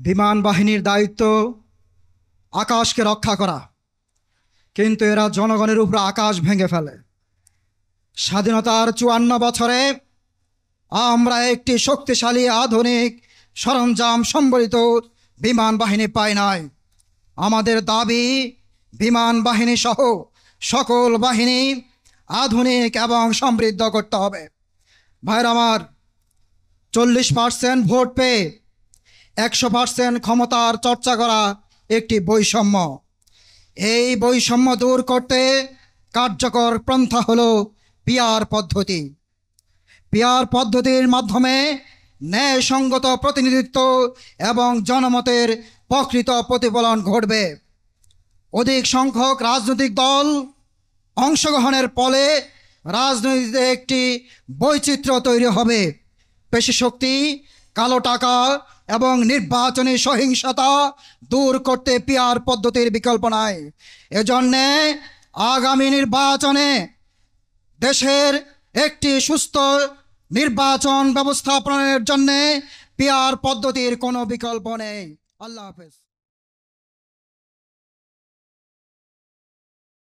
বিমান বাহিনীর দায়িত্ব আকাশকে রক্ষা করা, কিন্তু এরা জনগণের উপর আকাশ ভেঙে ফেলে। স্বাধীনতার 54 বছরে আমরা একটি শক্তিশালী আধুনিক সরঞ্জাম সম্বলিত বিমান বাহিনী পাই নাই। আমাদের দাবি বিমান বাহিনী সহ সকল বাহিনী আধুনিক এবং সমৃদ্ধ করতে হবে। ভাইরা আমার, 40% ভোট পেয়ে 100% ক্ষমতার চর্চা করা একটি বৈষম্য। এই বৈষম্য দূর করতে কার্যকর পন্থা হলো পিআর পদ্ধতি। পিআর পদ্ধতির মাধ্যমে ন্যায়সঙ্গত প্রতিনিধিত্ব এবং জনমতের প্রকৃত প্রতিফলন ঘটবে। অধিক সংখ্যক রাজনৈতিক দল অংশগ্রহণের ফলে রাজনীতিতে একটি বৈচিত্র্য তৈরি হবে। পেশিশক্তি, কালো টাকা এবং নির্বাচনী সহিংসতা দূর করতে পিআর পদ্ধতির বিকল্প নাই। এজন্যে আগামী নির্বাচনে দেশের একটি সুস্থ নির্বাচন ব্যবস্থাপনের জন্যে পিআর পদ্ধতির কোনো বিকল্প নেই। আল্লাহ হাফেজ।